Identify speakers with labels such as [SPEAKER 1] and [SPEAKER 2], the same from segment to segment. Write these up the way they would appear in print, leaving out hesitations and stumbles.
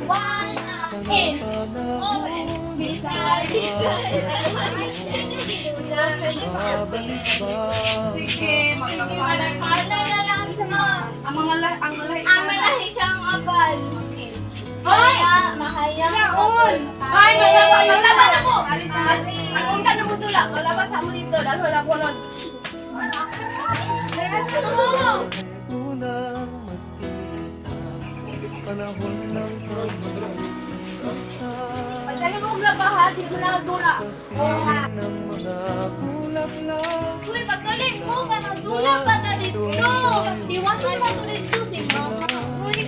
[SPEAKER 1] In, open, beside.
[SPEAKER 2] Sige,
[SPEAKER 1] Magpapalay na lang sa
[SPEAKER 2] ang malahi.
[SPEAKER 1] ang malahi siyang abal. Mahayang
[SPEAKER 2] Yaon!
[SPEAKER 1] Ay, maglaban ako! Akong ka na mo tulak, malabas ako dito, dahil wala ko nun.
[SPEAKER 3] Unang magkita, panahon ng pag-ibig.
[SPEAKER 1] Pagkali mo labahan, di mo nakagula.
[SPEAKER 3] Ng mga bulaklak.
[SPEAKER 1] Uy, pagkali mo ka nagdula ka na dito. Diwasan mo to dito si mama. Uy,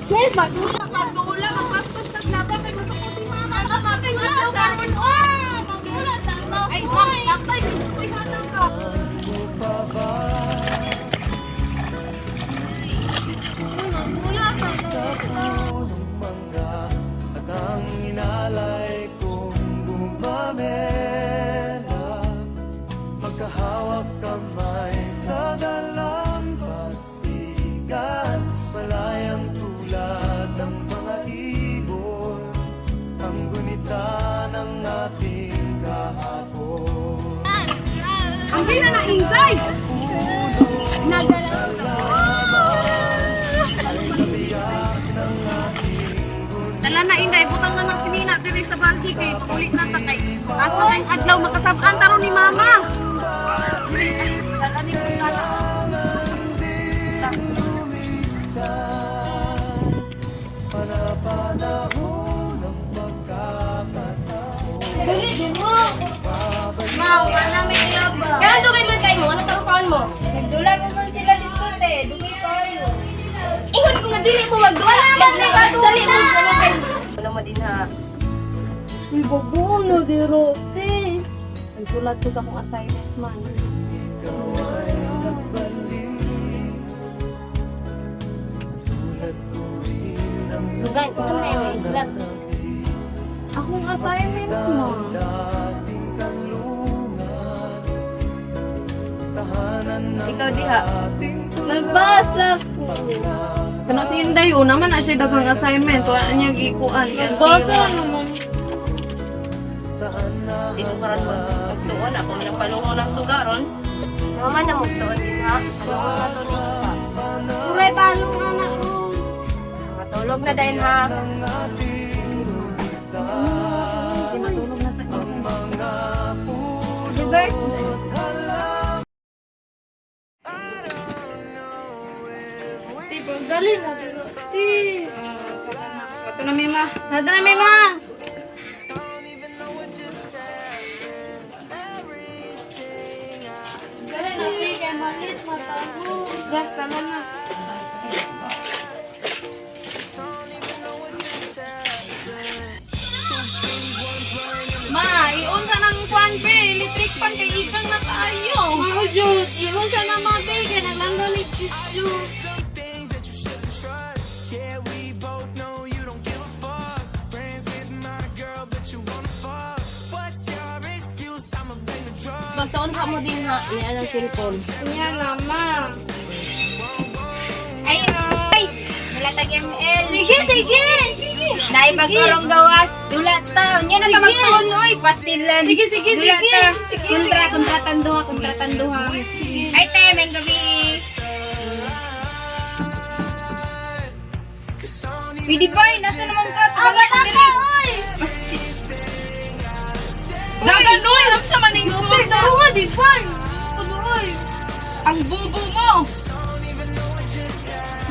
[SPEAKER 1] yes, magdula ka. Magdula ka. Pagpastas na ba? Kaya gusto ko si mama. Kapapay mo na sa akin. Magdula sa akin. Ay, kapay. Uy, hanap ka. Magdula ka.
[SPEAKER 3] Sa punong mangga at ang inalay kong bumamela, magkahawak kamay sa dalampasigan, malayang tulad ng mga ibon, ang gunita ng ating kahapon.
[SPEAKER 2] Ang gina na ingay! Dala na inday, butang na ng sinina diri sa bangki kay pagulit na ta kay asa na yung adlaw makasab-an taron ni mama. Dala ni kata.
[SPEAKER 3] Panapanahon ng pagkakataon.
[SPEAKER 1] Mau, wala may laba. Kaya dugay man kayo mo, ano karupahan mo? Nagdula mo man sila dito, te. Dugay kayo. Ingon ko nga dili mo magdula. Dali mo. Wala mo din ha.
[SPEAKER 2] Uy, babuno di rote. Ang sulat ko sa akong assignment man.
[SPEAKER 3] Ikaw ay nagbalik, tulad ko rin ang
[SPEAKER 1] Dugan, ito na yung ilag.
[SPEAKER 2] Akong assignment mo.
[SPEAKER 3] dating kanlungan, tahanan ng
[SPEAKER 1] Ikaw diha.
[SPEAKER 3] ating
[SPEAKER 2] Nagbasa ko. Kana si Inday, o naman na siya dagang assignment. Wala niya gikuan. Nagbasa naman.
[SPEAKER 3] saan na
[SPEAKER 1] Dito karon mo. Magtuon ako. Nagpalungo ng sugaron. Mama na magtuon din ha. Palungo na to rin pa.
[SPEAKER 2] Uray, paano nga na ko?
[SPEAKER 1] Matulog na din ha.
[SPEAKER 3] ng ating gunita,
[SPEAKER 2] Matulog na tayo.
[SPEAKER 3] mga
[SPEAKER 1] Happy birthday.
[SPEAKER 2] Tipong dali na dito. Ito na Mima. Ito na Mima. Dali na kay malit matago. Just tama na. Ma, iunsa ng kwan be, electric pan kay ikang na tayo. Mga Diyos, iunsa na mga be, kaya naglanggan ni Diyos.
[SPEAKER 3] Yeah, we both know you don't give a fuck. Friends with my girl, but you wanna fuck. What's your excuse? I'ma bring the drugs.
[SPEAKER 1] Magtaon ka mo din ha. Iyan ang cellphone.
[SPEAKER 2] Yan naman.
[SPEAKER 1] Ayun. Guys, nalatag ML. Sige, sige. Naipagkurong gawas. Dulat ta. Yan na ka magtuon, oy. Pastilan. Sige, sige, dulat ta. Kontratanduha. Ay, te, may gabi. Pwede boy, nasa naman ka? Agat ako, oy.
[SPEAKER 2] Dagan, oy, alam sa maning ulit na.
[SPEAKER 1] Oo, di ba?
[SPEAKER 2] Oy, ang bubo mo.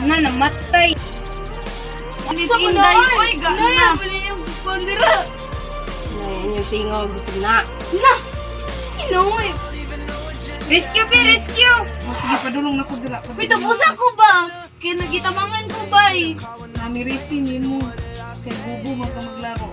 [SPEAKER 1] Na, namatay.
[SPEAKER 2] Anis Inday, oy, gano'n na.
[SPEAKER 1] yung kondira. Yung tingaw, gusto na. Na! Inoy! Rescue, be, rescue!
[SPEAKER 2] Sige, padulong na ko dila.
[SPEAKER 1] May tapusa ko ba? Kaya nagitamangan ko ba eh?
[SPEAKER 2] Nami resin yun mo. Kay bubo mo ka maglaro.